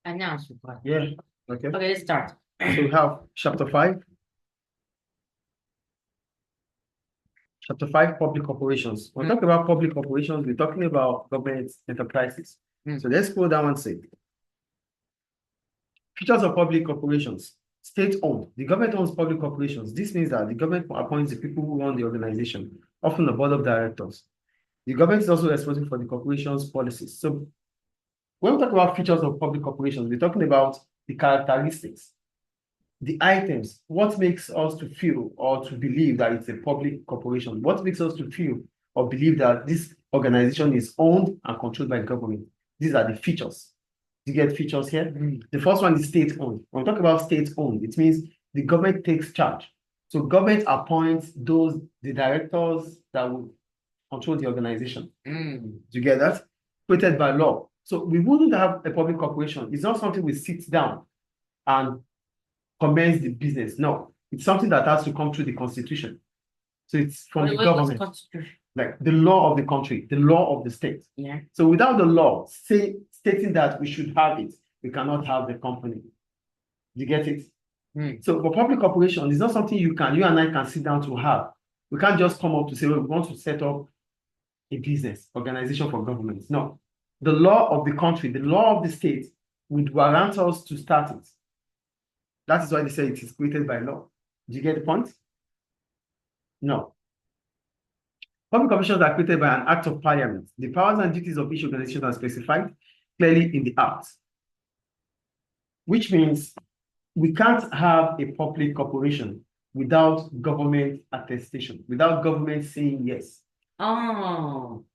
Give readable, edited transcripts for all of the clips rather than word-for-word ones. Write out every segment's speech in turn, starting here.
Announce. Yeah. Okay. Okay, let's start. So we have chapter 5. Chapter 5, public operations. When we talk about public operations, we're talking about government enterprises. So let's go down and say features of public operations. State-owned. The government owns public operations. This means that the government appoints the people who run the organization, often the board of directors. The government is also responsible for the corporation's policies. So when we talk about features of public operations, we're talking about the characteristics, the items, what makes us to feel or to believe that it's a public corporation? What makes us to feel or believe that this organization is owned and controlled by government? These are the features. Do you get features here? The first one is state-owned. When we talk about state-owned, it means the government takes charge. So government appoints the directors that will control the organization. Do you get that? Created by law. So we wouldn't have a public corporation. It's not something we sit down and commence the business. No, it's something that has to come through the constitution. So it's from the government, like the law of the country, the law of the state. Yeah. So without the law stating that we should have it, we cannot have the company. You get it? So for public corporation, it's not something you and I can sit down to have. We can't just come up to say, well, we want to set up a business organization for government. No, the law of the country, the law of the state would warrant us to start it. That is why they say it is created by law. Do you get the point? No. Public commissions are created by an act of parliament. The powers and duties of each organization are specified clearly in the act, which means we can't have a public corporation without government attestation, without government saying yes. Oh.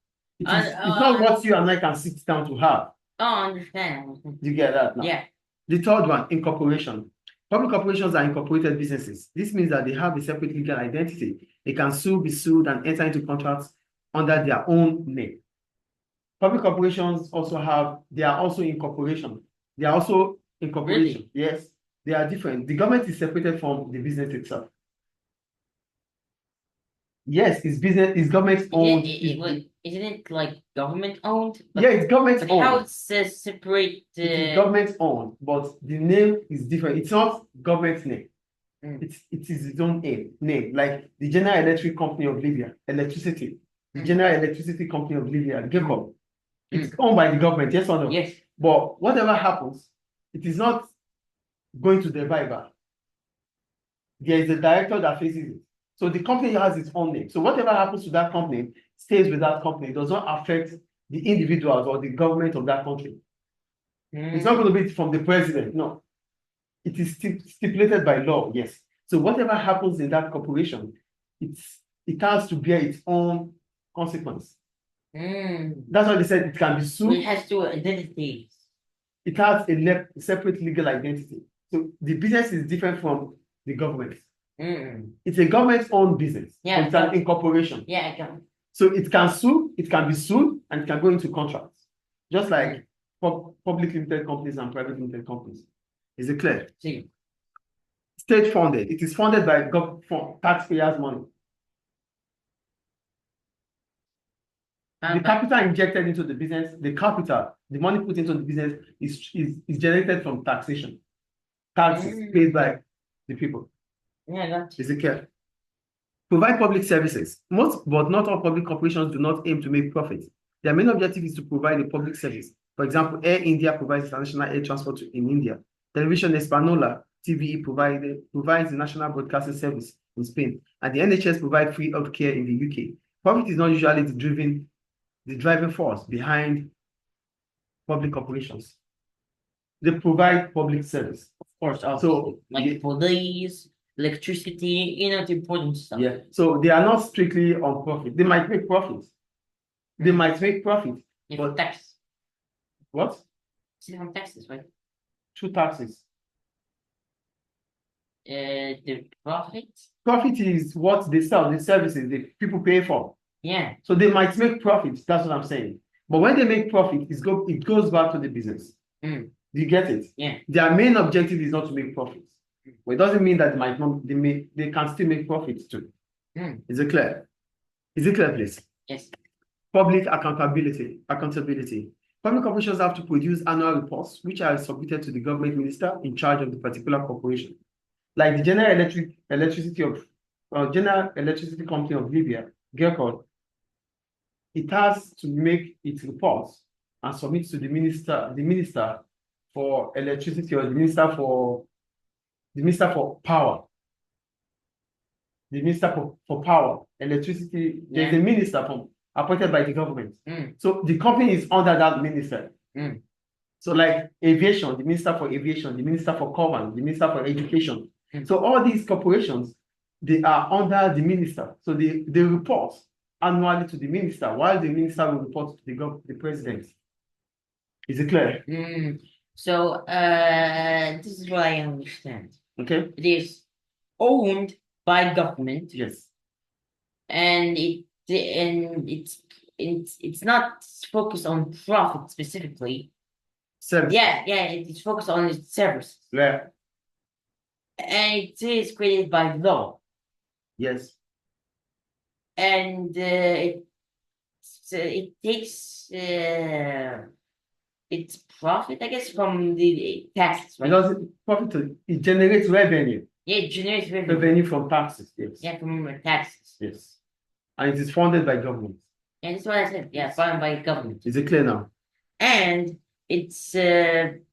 It's not what you and I can sit down to have. Oh, I understand. Do you get that now? Yeah. The third one, incorporation. Public corporations are incorporated businesses. This means that they have a separate legal identity. They can be sued, and enter into contracts under their own name. Public corporations they are also incorporation. They are also incorporation. Really? Yes, they are different. The government is separated from the business itself. Yes, it's government owned. Isn't it like government owned? Yeah, it's government owned. How it says separate? It is government owned, but the name is different. It's not government name. It is its own name. Like the General Electric Company of Libya, electricity. The General Electricity Company of Libya, GECOM. It's owned by the government, yes or no? Yes. But whatever happens, it is not going to the Viber. There is a director that faces it. So the company has its own name. So whatever happens to that company stays with that company. It does not affect the individuals or the government of that country. It's not going to be from the president. No. It is stipulated by law, yes. So whatever happens in that corporation, it has to bear its own consequence. That's why they said it can be sued. It has two identities. It has a separate legal identity. So the business is different from the government. It's a government-owned business. Yeah, it's an incorporation. Yeah, I can. So it can be sued, and it can go into contracts, just like public limited companies and private limited companies. Is it clear? See. State funded. It is funded by taxpayers' money. The capital injected into the business, the money put into the business is generated from taxation. Taxes paid by the people. Yeah, that's Is it clear? Provide public services. Most, but not all public corporations do not aim to make profit. Their main objective is to provide a public service. For example, Air India provides international air transport in India. Television Española, TVE, provides the national broadcasting service in Spain. And the NHS provides free healthcare in the UK. Profit is not usually the driving force behind public corporations. They provide public service. of course also So like police, electricity, the important stuff. Yeah. So they are not strictly on profit. They might make profit. But tax. What? It's on taxes, right? Through taxes. The profit. Profit is what they sell, the services the people pay for. Yeah. So they might make profit. That's what I'm saying. But when they make profit, it goes back to the business. Do you get it? Yeah. Their main objective is not to make profits. But it doesn't mean that they can still make profits too. Is it clear? Is it clear, please? Yes. Public accountability. Public corporations have to produce annual reports, which are submitted to the government minister in charge of the particular corporation. Like the General Electricity Company of Libya, GERCOL, it has to make its reports and submit to the minister for electricity, or the minister for power. The minister for power, electricity. There's a minister appointed by the government. So the company is under that minister. So like aviation, the minister for aviation, the minister for command, the minister for education. So all these corporations, they are under the minister. So they report annually to the minister, while the minister will report to the president. Is it clear? So this is what I understand. Okay. It is owned by government. Yes. And it's not focused on profit specifically. Service. Yeah, it's focused on its services. Yeah. And it is created by law. Yes. And it takes its profit, I guess, from the taxes, right? It doesn't profit, it generates revenue. Yeah, it generates revenue. Revenue from taxes, yes. Yeah, from taxes. Yes. And it is funded by government. And that's what I said. Yeah, funded by government. Is it clear now? And it's it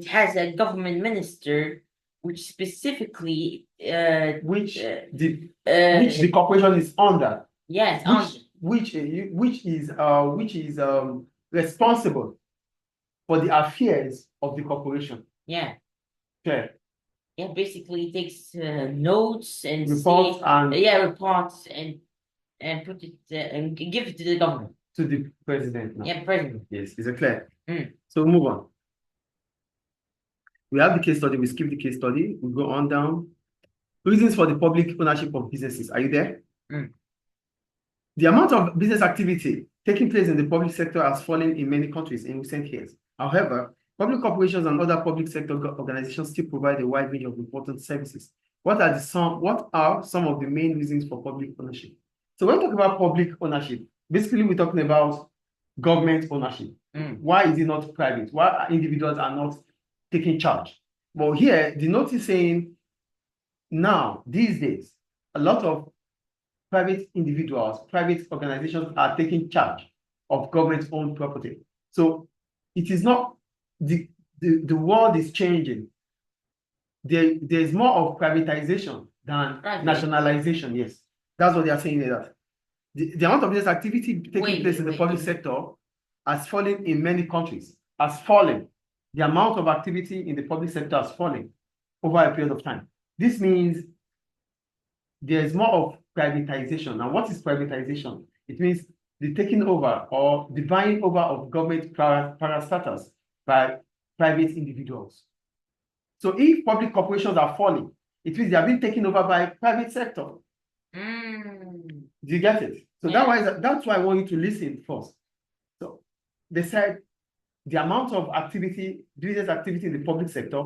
has a government minister which specifically which the corporation is under. Yes, which is responsible for the affairs of the corporation. Yeah. Okay. Yeah, basically it takes notes and reports reports and put it and give it to the government. To the president now. Yeah, president. Yes, is it clear? So move on. We have the case study. We skip the case study. We go on down. Reasons for the public ownership of businesses. Are you there? The amount of business activity taking place in the public sector has fallen in many countries in recent years. However, public corporations and other public sector organizations still provide a wide range of important services. What are some of the main reasons for public ownership? So when we talk about public ownership, basically we're talking about government ownership. Why is it not private? Why individuals are not taking charge? But here, the note is saying now, these days, a lot of private individuals, private organizations are taking charge of government-owned property. So it is not, the world is changing. There's more of privatization than nationalization. Yes, that's what they are saying there. The amount of this activity taking place in the public sector has fallen in many countries. The amount of activity in the public sector has fallen over a period of time. This means there's more of privatization. Now, what is privatization? It means the taking over or the buying over of government parastatals by private individuals. So if public corporations are falling, it means they are being taken over by private sector. Do you get it? So that's why I want you to listen first. So they said the amount of business activity in the public sector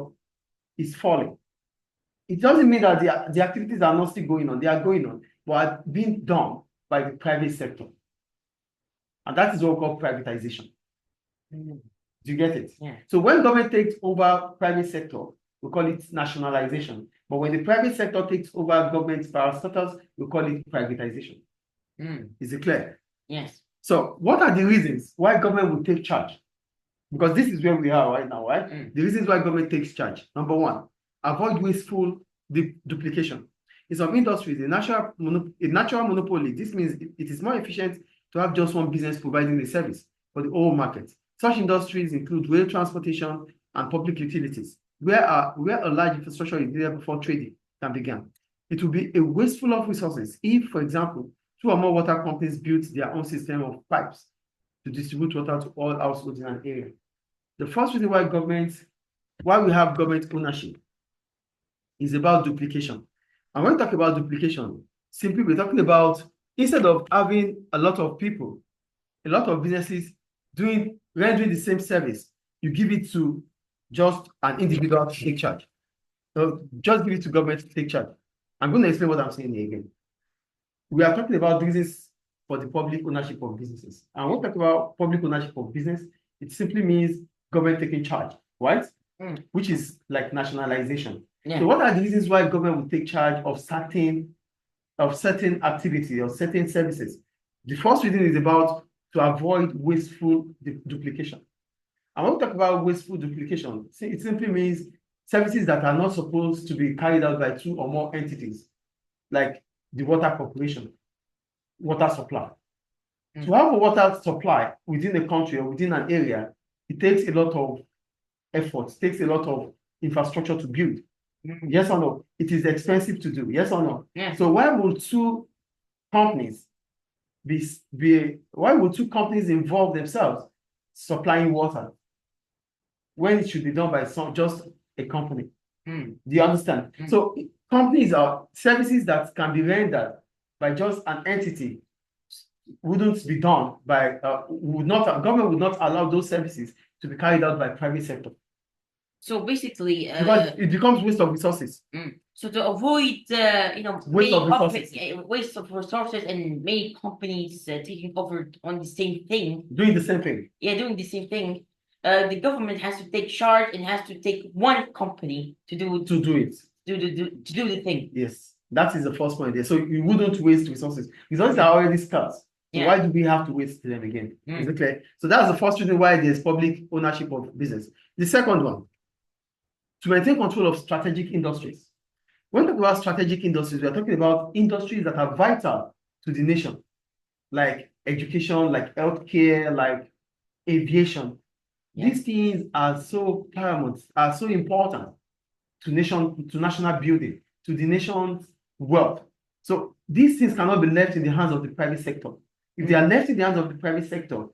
is falling. It doesn't mean that the activities are not still going on. They are going on, but are being done by the private sector. And that is what we call privatization. Do you get it? Yeah. So when government takes over private sector, we call it nationalization. But when the private sector takes over government parastatals, we call it privatization. Is it clear? Yes. So what are the reasons why government will take charge? Because this is where we are right now, right? The reasons why government takes charge. Number one, avoid wasteful duplication. In some industries, a natural monopoly, this means it is more efficient to have just one business providing the service for the whole market. Such industries include rail transportation and public utilities, where a large infrastructure is there before trading can begin. It will be a wasteful of resources if, for example, 2 or more water companies built their own system of pipes to distribute water to all households in an area. The first reason why we have government ownership is about duplication. And when we talk about duplication, simply we're talking about, instead of having a lot of people, a lot of businesses rendering the same service, you give it to just an individual to take charge. So just give it to government to take charge. I'm going to explain what I'm saying here again. We are talking about reasons for the public ownership of businesses. And when we talk about public ownership of business, it simply means government taking charge, right? Which is like nationalization. Yeah. So what are the reasons why government will take charge of certain activity or certain services? The first reason is about to avoid wasteful duplication. And when we talk about wasteful duplication, it simply means services that are not supposed to be carried out by two or more entities, like the water corporation, water supply. To have a water supply within a country or within an area, it takes a lot of effort, it takes a lot of infrastructure to build. Yes or no? It is expensive to do. Yes or no? Yeah. So why would two companies why would two companies involve themselves supplying water when it should be done by just a company? Do you understand? So companies are services that can be rendered by just an entity wouldn't be done by government would not allow those services to be carried out by private sector. So basically, because it becomes waste of resources. So to avoid, waste of resources and many companies taking over on the same thing, doing the same thing. Yeah, doing the same thing. The government has to take charge and has to take one company to do it. To do the thing. Yes, that is the first point there. So you wouldn't waste resources. Resources are already scarce. So why do we have to waste them again? Is it clear? So that's the first reason why there's public ownership of business. The second one, to maintain control of strategic industries. When we talk about strategic industries, we are talking about industries that are vital to the nation, like education, like healthcare, like aviation. These things are so paramount, are so important to national building, to the nation's wealth. So these things cannot be left in the hands of the private sector. If they are left in the hands of the private sector,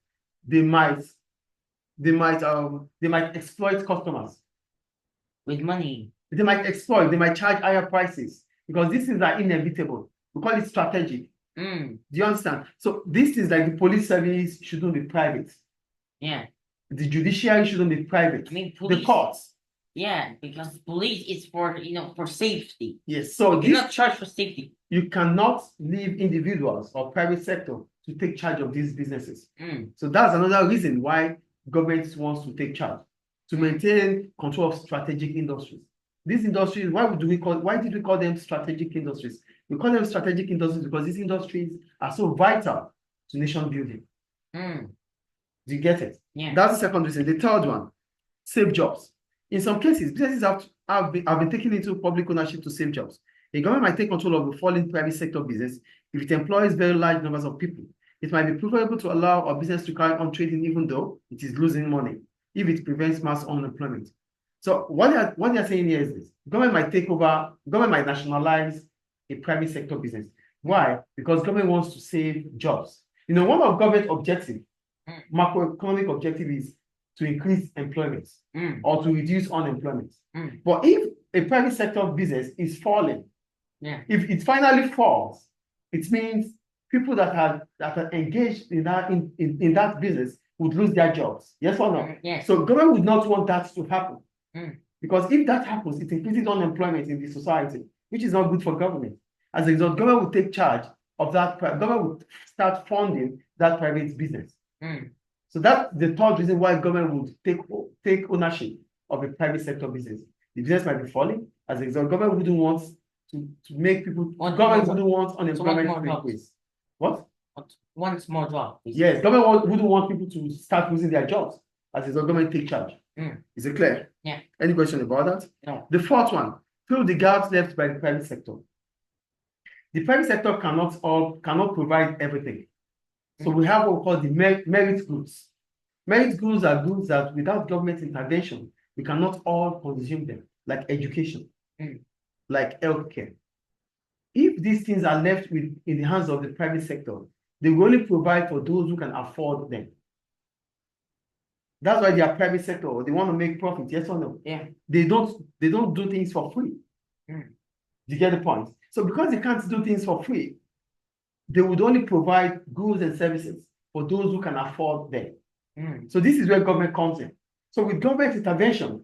they might exploit customers with money. They might exploit, they might charge higher prices because these things are inevitable. We call it strategic. Do you understand? So this is like the police service shouldn't be private. Yeah. The judiciary shouldn't be private. I mean, police, the courts. Yeah, because police is for for safety. Yes. So you're not charged for safety. You cannot leave individuals or private sector to take charge of these businesses. So that's another reason why government wants to take charge, to maintain control of strategic industries. These industries, why did we call them strategic industries? We call them strategic industries because these industries are so vital to nation building. Do you get it? Yeah. That's the second reason. The third one, save jobs. In some cases, businesses have been taken into public ownership to save jobs. A government might take control of a falling private sector business if it employs very large numbers of people. It might be preferable to allow a business to carry on trading even though it is losing money, if it prevents mass unemployment. So what they are saying here is this: government might nationalize a private sector business. Why? Because government wants to save jobs. One of government objective, macroeconomic objective, is to increase employment or to reduce unemployment. But if a private sector business is falling, if it finally falls, it means people that are engaged in that business would lose their jobs. Yes or no? Yes. So government would not want that to happen. Because if that happens, it increases unemployment in the society, which is not good for government. As a result, government will take charge of that. Government will start funding that private business. So that's the third reason why government would take ownership of a private sector business. The business might be falling. As a result, government wouldn't want to make people. Government wouldn't want unemployment to increase. What? One small job. Yes, government wouldn't want people to start losing their jobs. As a result, government take charge. Is it clear? Yeah. Any question about that? No. The fourth one, fill the gaps left by the private sector. The private sector cannot provide everything. So we have what we call the merit goods. Merit goods are goods that without government intervention, we cannot all consume them, like education, like healthcare. If these things are left in the hands of the private sector, they will only provide for those who can afford them. That's why they are private sector. They want to make profit. Yes or no? Yeah. They don't do things for free. Do you get the point? So because they can't do things for free, they would only provide goods and services for those who can afford them. So this is where government comes in. So with government intervention,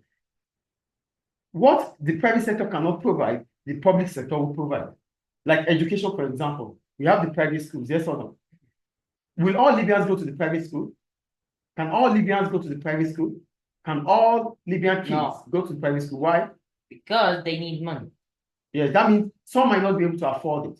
what the private sector cannot provide, the public sector will provide. Like education, for example, we have the private schools. Yes or no? Will all Libyans go to the private school? Can all Libyans go to the private school? Can all Libyan kids No. go to the private school? Why? Because they need money. Yes, that means some might not be able to afford it.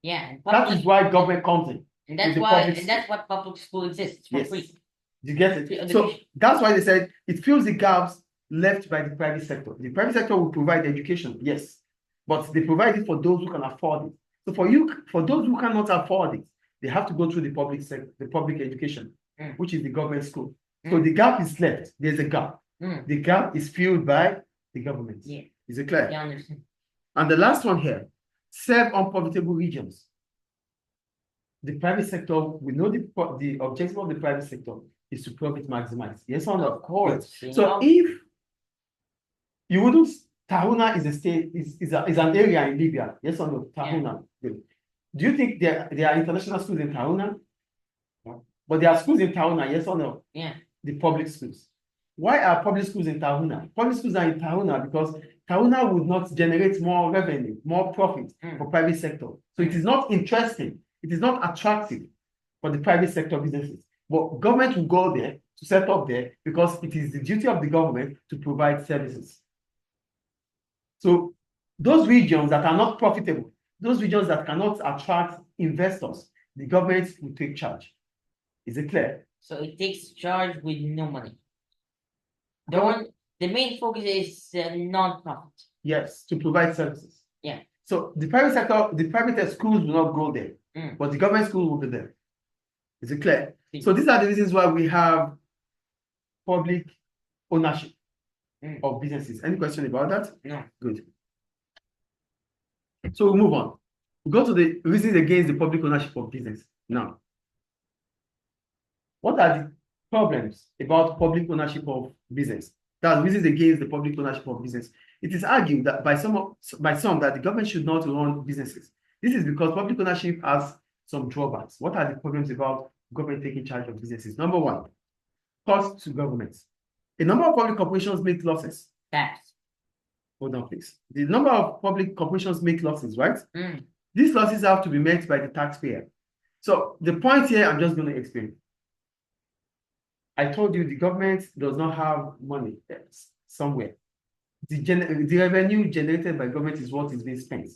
Yeah. And That is why government comes in. And that's with the why, public and that's what public school exists for Yes. free. You get it? Free So education. that's why they said it fills the gaps left by the private sector. The private sector will provide education, yes, but they provide it for those who can afford it. So for those who cannot afford it, they have to go through the public sector, the public education, which is the government school. So the gap is left. There's a gap. The gap is filled by the government. Yeah. Is it clear? Yeah, I understand. And the last one here, serve unprofitable regions. The private sector, we know the objective of the private sector is to profit maximize. Yes or no? Of course. So if you wouldn't, Tahuna is a state, is an area in Libya. Yes or no? Tahuna. Yeah. Do you think there are international schools in Tahuna? No. But there are schools in Tahuna, yes or no? Yeah. The public schools. Why are public schools in Tahuna? Public schools are in Tahuna because Tahuna would not generate more revenue, more profit for private sector. So it is not interesting. It is not attractive for the private sector businesses. But government will go there to set up there because it is the duty of the government to provide services. So those regions that are not profitable, those regions that cannot attract investors, the government will take charge. Is it clear? So it takes charge with no money. The main focus is non-profit. Yes, to provide services. Yeah. So the private sector, the private schools will not go there, but the government school will be there. Is it clear? So these are the reasons why we have public ownership of businesses. Any question about that? No. Good. So we move on. We go to the reasons against the public ownership of business. Now, what are the problems about public ownership of business? That's reasons against the public ownership of business. It is argued that by some that the government should not run businesses. This is because public ownership has some drawbacks. What are the problems about government taking charge of businesses? Number one, cost to governments. A number of public corporations make losses. Tax. Hold on, please. The number of public corporations make losses, right? These losses have to be met by the taxpayer. So the point here, I'm just going to explain. I told you the government does not have money somewhere. The revenue generated by government is what is being spent.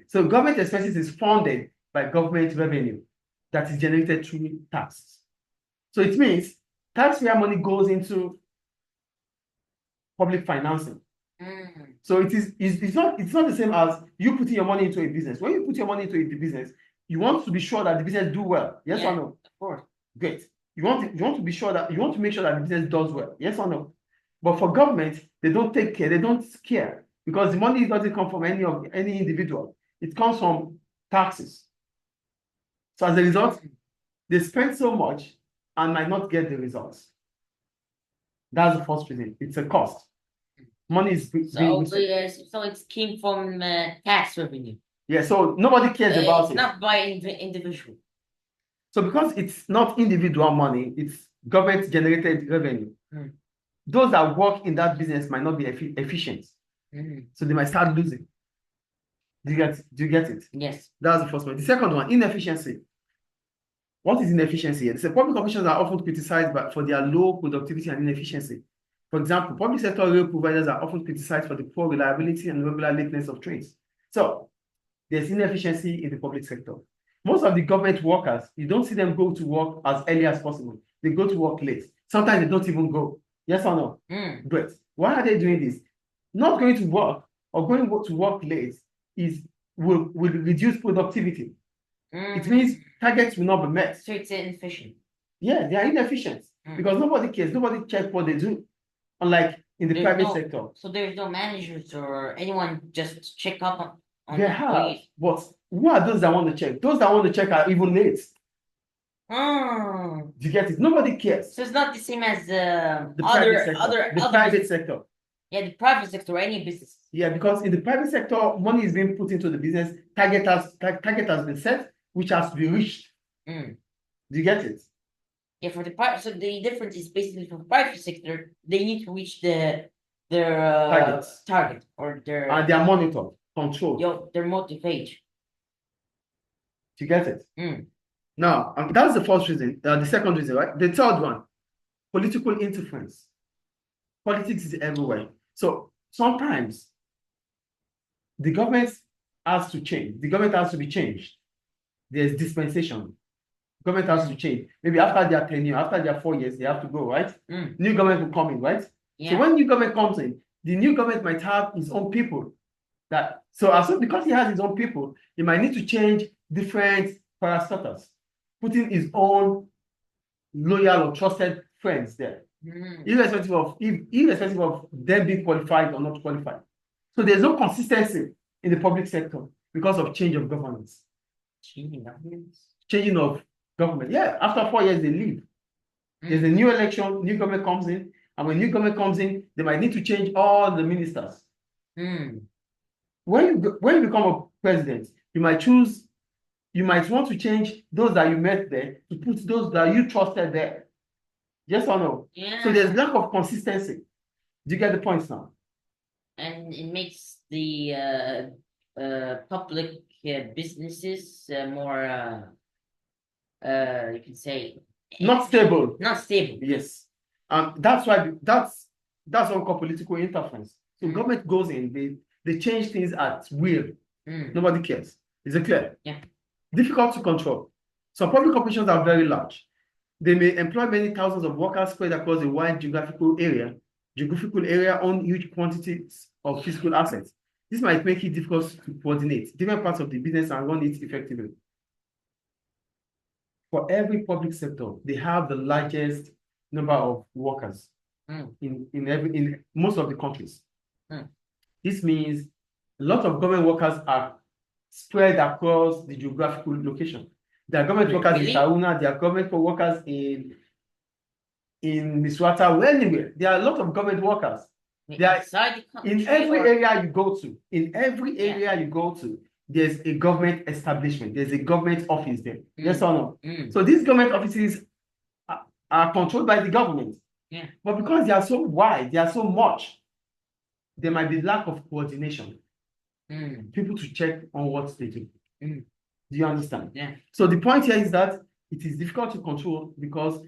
So government expenses is funded by government revenue that is generated through taxes. So it means taxpayer money goes into public financing. So it's not the same as you putting your money into a business. When you put your money into a business, you want to be sure that the business do well. Yes or no? Of course. Great. You want to be sure that you want to make sure that the business does well. Yes or no? But for government, they don't take care. They don't care because the money doesn't come from any individual. It comes from taxes. So as a result, they spend so much and might not get the results. That's the first reason. It's a cost. Money is so it came from tax revenue. Yeah. So nobody cares about it. It's not by individual. So because it's not individual money, it's government generated revenue. Those that work in that business might not be efficient. So they might start losing. Do you get it? Yes. That's the first one. The second one, inefficiency. What is inefficiency? The public officials are often criticized for their low productivity and inefficiency. For example, public sector rail providers are often criticized for the poor reliability and regular lateness of trains. So there's inefficiency in the public sector. Most of the government workers, you don't see them go to work as early as possible. They go to work late. Sometimes they don't even go. Yes or no? Great. Why are they doing this? Not going to work or going to work late will reduce productivity. It means targets will not be met. So it's inefficient. Yeah, they are inefficient because nobody cares. Nobody checks what they do. Unlike in the private sector. So there's no managers or anyone just check up on they have, but who are those that want to check? Those that want to check are even late. Do you get it? Nobody cares. So it's not the same as the private sector. Yeah, the private sector, any business. Yeah, because in the private sector, money is being put into the business. Target has been set, which has to be reached. Do you get it? Yeah, for the private, so the difference is basically for the private sector, they need to reach their target or their and they are monitored, controlled. Their motivation. Do you get it? Now, that's the first reason. The second reason, right? The third one, political interference. Politics is everywhere. So sometimes the government has to change. The government has to be changed. There's dispensation. Government has to change. Maybe after their tenure, after their 4 years, they have to go, right? New government will come in, right? Yeah. So when new government comes in, the new government might have its own people. Because he has his own people, he might need to change different parastatals, putting his own loyal or trusted friends there, irrespective of them being qualified or not qualified. So there's no consistency in the public sector because of change of governance. Changing of government. Yeah, after 4 years, they leave. There's a new election, new government comes in, and when new government comes in, they might need to change all the ministers. When you become a president, you might want to change those that you met there to put those that you trusted there. Yes or no? Yeah. So there's lack of consistency. Do you get the point now? And it makes the public businesses more you can say not stable. Not stable. Yes. That's why that's what we call political interference. So government goes in, they change things at will. Nobody cares. Is it clear? Yeah. Difficult to control. Some public corporations are very large. They may employ many thousands of workers spread across a wide geographical area own huge quantities of physical assets. This might make it difficult to coordinate different parts of the business and run it effectively. For every public sector, they have the largest number of workers in most of the countries. This means a lot of government workers are spread across the geographical location. There are government workers in Saruna, there are government workers in Miswata, anywhere. There are a lot of government workers. They are in every area you go to. In every area you go to, there's a government establishment. There's a government office there. Yes or no? So these government offices are controlled by the government. Yeah. But because they are so wide, they are so much, there might be lack of coordination. People to check on what they do. Do you understand? Yeah. So the point here is that it is difficult to control because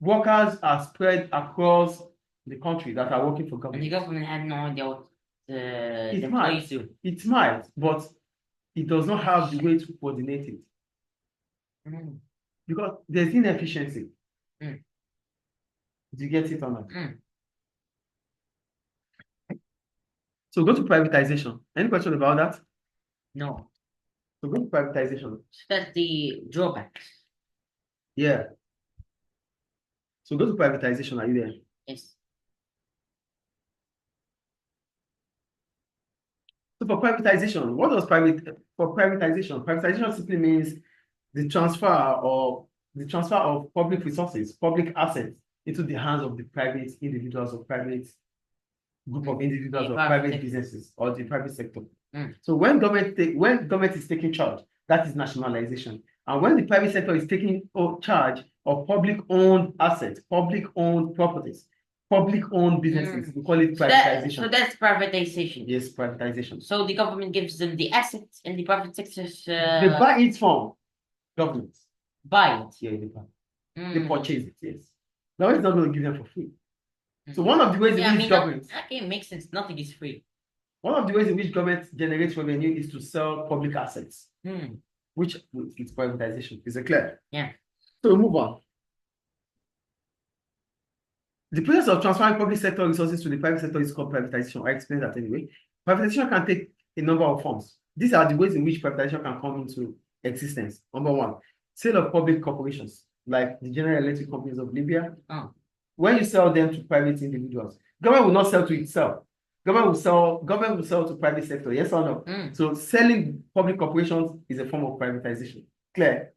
workers are spread across the country that are working for government. And the government had no idea what the employees do. It might, but it does not have the way to coordinate it. Because there's inefficiency. Do you get it or not? So go to privatization. Any question about that? No. So go to privatization. So that's the drawback. Yeah. So go to privatization. Are you there? Yes. So for privatization, what does privatization? Privatization simply means the transfer of public resources, public assets into the hands of the private individuals or private group of individuals or private businesses or the private sector. So when government is taking charge, that is nationalization. And when the private sector is taking charge of public-owned assets, public-owned properties, public-owned businesses, we call it privatization. So that's privatization. Yes, privatization. So the government gives them the assets and the private sectors they buy it from government. Buy it. Yeah, they buy. They purchase it, yes. Now it's not going to give them for free. So one of the ways in which government... Okay, it makes sense. Nothing is free. One of the ways in which government generates revenue is to sell public assets, which is privatization. Is it clear? Yeah. So we move on. The process of transferring public sector resources to the private sector is called privatization. I explained that anyway. Privatization can take a number of forms. These are the ways in which privatization can come into existence. Number one, sale of public corporations, like the General Electric companies of Libya. When you sell them to private individuals, government will not sell to itself. Government will sell to private sector. Yes or no? So selling public corporations is a form of privatization. Clear?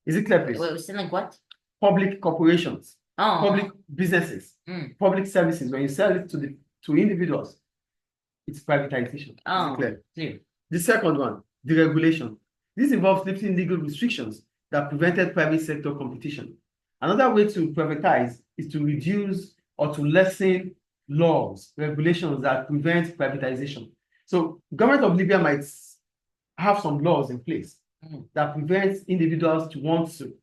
Is it clear, please? Wait, selling what? Public corporations, public businesses, public services. When you sell it to individuals, it's privatization. Is it clear? Clear. The second one, deregulation. This involves lifting legal restrictions that prevented private sector competition. Another way to privatize is to reduce or to lessen laws, regulations that prevent privatization. So government of Libya might have some laws in place that prevents individuals to want to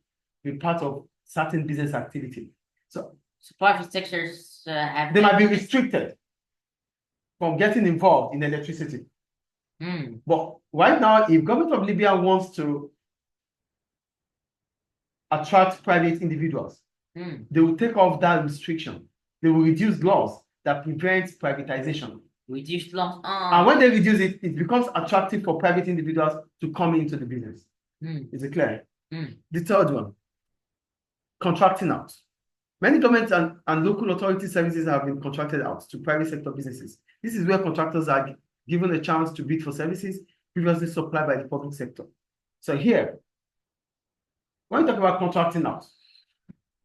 be part of certain business activity. So private sectors have. they might be restricted from getting involved in electricity. But right now, if government of Libya wants to attract private individuals, they will take off that restriction. They will reduce laws that prevent privatization. Reduce laws. And when they reduce it, it becomes attractive for private individuals to come into the business. Is it clear? The third one, contracting out. Many government and local authority services have been contracted out to private sector businesses. This is where contractors are given a chance to bid for services previously supplied by the public sector. So here, when we talk about contracting out,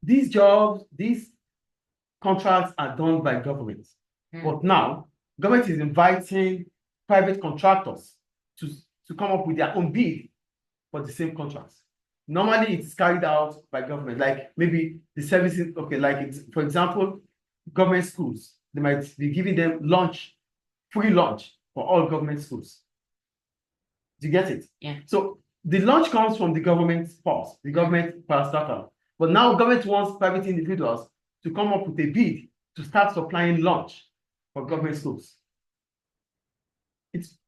these jobs, these contracts are done by government. But now, government is inviting private contractors to come up with their own bid for the same contracts. Normally, it's carried out by government, like maybe the services, okay, like for example, government schools, they might be giving them lunch, free lunch for all government schools. Do you get it? Yeah. So the lunch comes from the government purse, the government parastatal. But now government wants private individuals to come up with a bid to start supplying lunch for government schools.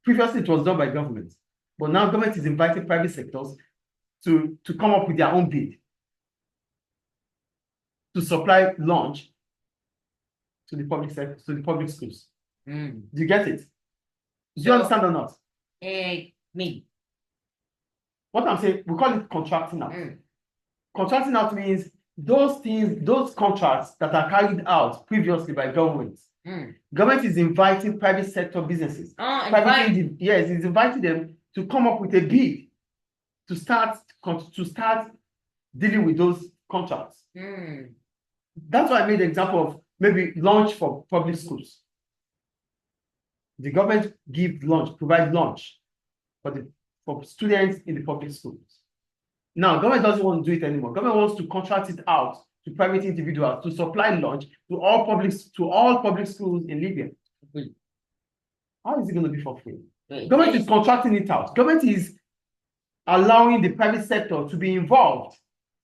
Previously it was done by government, but now government is inviting private sectors to come up with their own bid to supply lunch to the public sector, to the public schools. Do you get it? Do you understand or not? Me. What I'm saying, we call it contracting out. Contracting out means those things, those contracts that are carried out previously by government. Government is inviting private sector businesses. Yes, it's inviting them to come up with a bid to start dealing with those contracts. That's why I made the example of maybe lunch for public schools. The government provide lunch for students in the public schools. Now, government doesn't want to do it anymore. Government wants to contract it out to private individuals to supply lunch to all public schools in Libya. How is it going to be for free? Government is contracting it out. Government is allowing the private sector to be involved.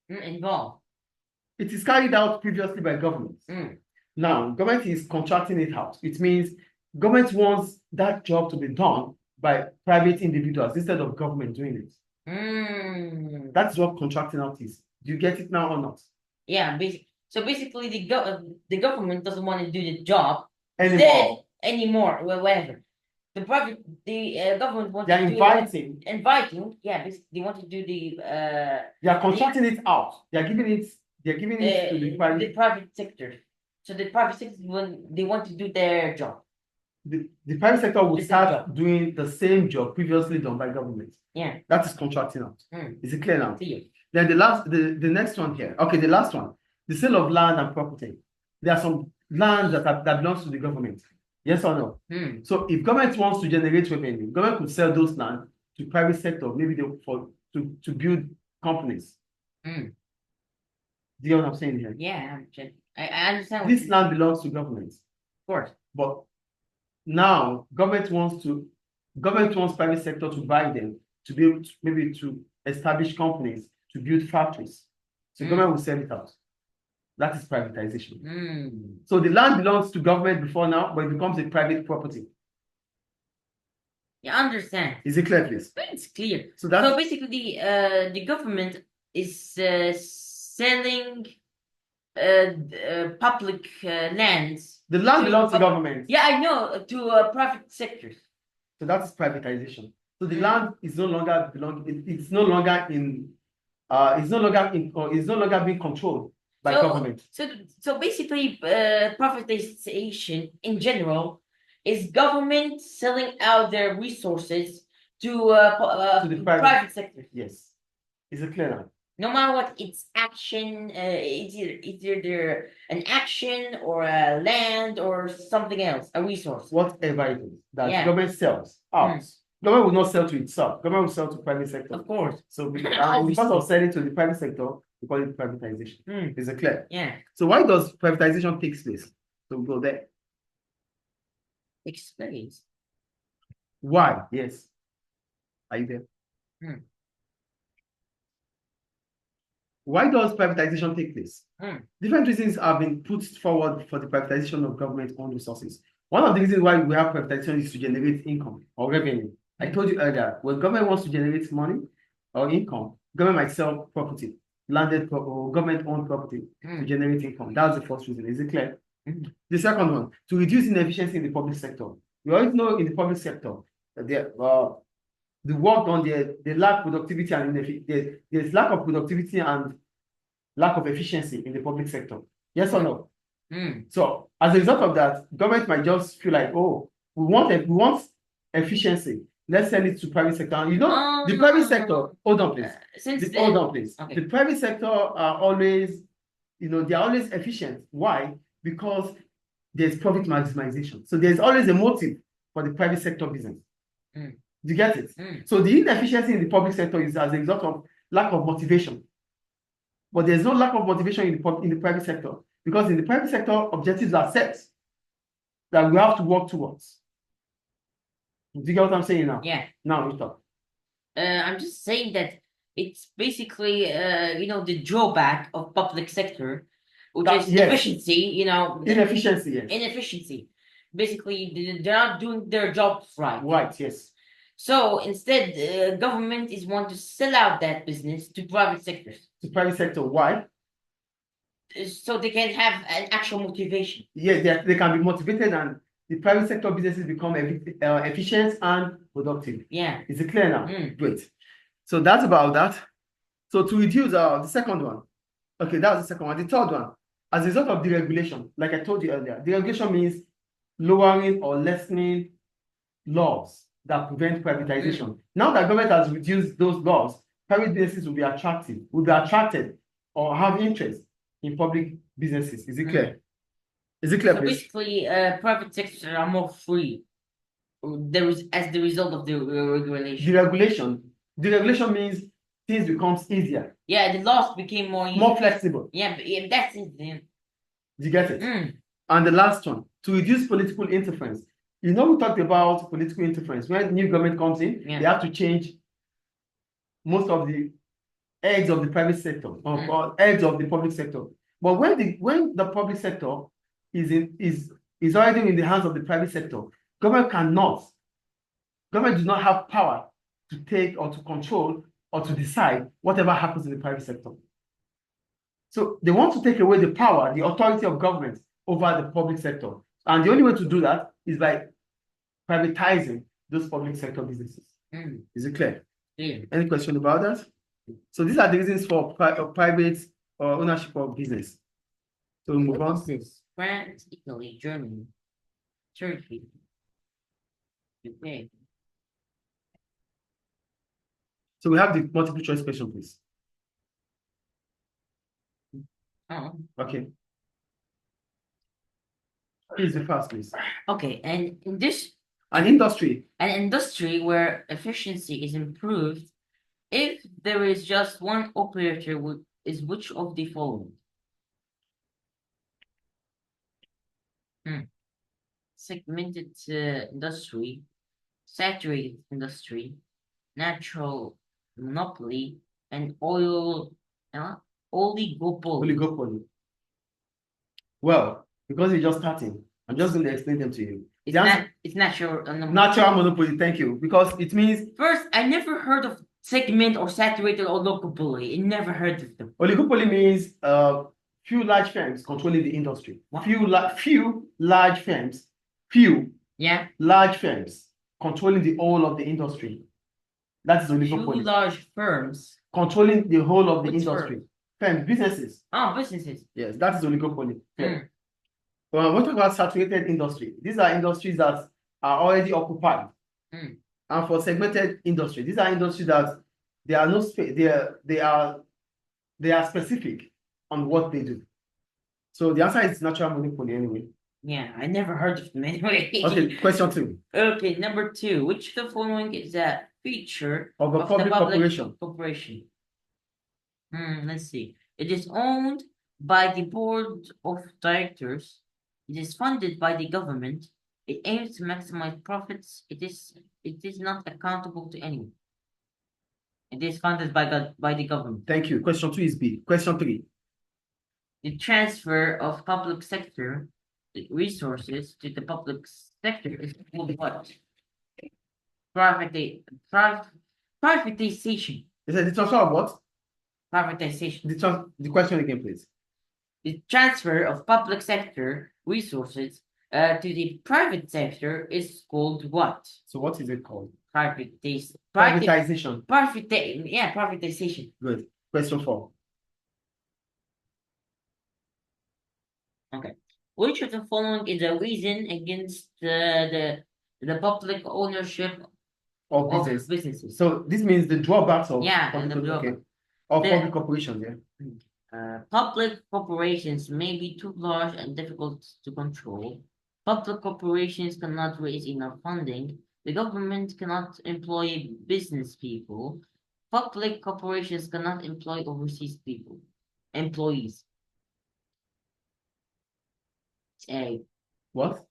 It is carried out previously by government. Now, government is contracting it out. It means government wants that job to be done by private individuals instead of government doing it. That's what contracting out is. Do you get it now or not? Yeah, so basically the government doesn't want to do the job anymore, whatever. The government wants to inviting. Yeah, they want to do the they are contracting it out. They are giving it to the private sector. So the private sector, when they want to do their job. The private sector will start doing the same job previously done by government. Yeah. That is contracting out. Is it clear now? Clear. Then the next one here. Okay, the last one. The sale of land and property. There are some land that belongs to the government. Yes or no? So if government wants to generate revenue, government could sell those land to private sector, maybe to build companies. Do you know what I'm saying here? Yeah, I understand. This land belongs to government. Of course. But now government wants private sector to buy them to build, maybe to establish companies, to build factories. So government will sell it out. That is privatization. So the land belongs to government before now, but it becomes a private property. Yeah, I understand. Is it clear, please? It's clear. So basically, the government is selling public lands. The land belongs to government. Yeah, I know, to private sectors. So that is privatization. So the land is no longer it's no longer being controlled by government. So basically, privatization in general is government selling out their resources to the private sector. Yes. Is it clear now? No matter what its action, it's either an action or a land or something else, a resource. Whatever it is that government sells out. Government will not sell to itself. Government will sell to private sector. Of course. So because of selling to the private sector, we call it privatization. Is it clear? Yeah. So why does privatization take place? So we go there. Explains. Why? Yes. Are you there? why does privatization take place? Mm. Different reasons have been put forward for the privatization of government-owned resources. One of the reasons why we have privatization is to generate income or revenue. I told you earlier, when government wants to generate money or income, government might sell property, landed or government-owned property to generate income. That's the first reason. Is it clear? The second one, to reduce inefficiency in the public sector. We always know in the public sector that the work on the lack productivity and there's lack of productivity and lack of efficiency in the public sector. Yes or no? So as a result of that, government might just feel like, oh, we want efficiency. Let's send it to private sector. And the private sector, hold on, please. Hold on, please. Okay. The private sector are always, they're always efficient. Why? Because there's profit maximization. So there's always a motive for the private sector business. Do you get it? So the inefficiency in the public sector is as a result of lack of motivation. But there's no lack of motivation in the private sector, because in the private sector, objectives are set that we have to work towards. Do you get what I'm saying now? Yeah. Now you talk. I'm just saying that it's basically, the drawback of public sector, which is efficiency, Inefficiency, yes. Inefficiency. Basically, they're not doing their jobs right. Right, yes. So instead, government is want to sell out that business to private sectors. To private sector, why? So they can have an actual motivation. Yeah, they can be motivated, and the private sector businesses become efficient and productive. Yeah. Is it clear now? Great. So that's about that. So to reduce the second one. Okay, that's the second one. The third one, as a result of deregulation, like I told you earlier, deregulation means lowering or lessening laws that prevent privatization. Now that government has reduced those laws, private businesses will be attracted or have interest in public businesses. Is it clear? Is it clear, so please? Basically, private sectors are more free. As the result of the regulation. Deregulation means things becomes easier. Yeah, the laws became more flexible. Yeah, but that's it. Yeah. Do you get it? And the last one, to reduce political interference. We talked about political interference. When new government comes in, they have to change most of the eggs of the private sector or eggs of the public sector. But when the public sector is already in the hands of the private sector, government does not have power to take or to control or to decide whatever happens in the private sector. So they want to take away the power, the authority of government over the public sector. And the only way to do that is by privatizing those public sector businesses. Is it clear? Yeah. Any question about that? So these are the reasons for private ownership of business. So we move on. France, Italy, Germany, Turkey, UK. So we have the multiple choice question, please. Oh. Okay. Please be fast, please. Okay, and in this an industry where efficiency is improved, if there is just one operator, is which of the following? Segmented industry, saturated industry, natural monopoly, and oligopoly. Oligopoly. Well, because you're just starting, I'm just going to explain them to you. It's natural monopoly. Natural monopoly, thank you. Because it means... First, I never heard of segment or saturated oligopoly. I never heard of them. Oligopoly means few large firms controlling the industry. What? Few large firms. Large firms controlling the whole of the industry. That's oligopoly. Few large firms controlling the whole of the industry. Firms, businesses. Oh, businesses. Yes, that is oligopoly. Well, we're talking about saturated industry. These are industries that are already occupied. And for segmented industry, these are industries that they are no space. They are specific on what they do. So the answer is natural monopoly anyway. Yeah, I never heard of them anyway. Okay, question 2. Okay, number 2. Which of the following is a feature of a public corporation? Let's see. It is owned by the board of directors. It is funded by the government. It aims to maximize profits. It is not accountable to anyone. It is funded by the government. Thank you. Question 2 is B. Question 3. The transfer of public sector resources to the public sector is called what? Privatization. Is it the transfer of what? Privatization. The question again, please. The transfer of public sector resources to the private sector is called what? So what is it called? Privatization. Privatization. Privatization. Good. Question 4. Okay. Which of the following is a reason against the public ownership Of of business. businesses? So this means the drawbacks of and the public, drawback. of public corporations, yeah. Public corporations may be too large and difficult to control. Public corporations cannot raise enough funding. The government cannot employ business people. Public corporations cannot employ overseas employees. A. What?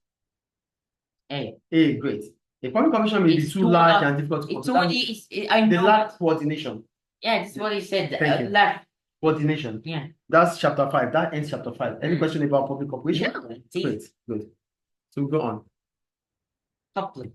A. A, great. A public corporation may be too large and difficult to control. I They know. lack coordination. Yeah, that's what he said. Thank you. Lack Coordination. Yeah. That's chapter 5. That ends chapter 5. Any question about public corporation? Yeah. Great, good. So go on. Public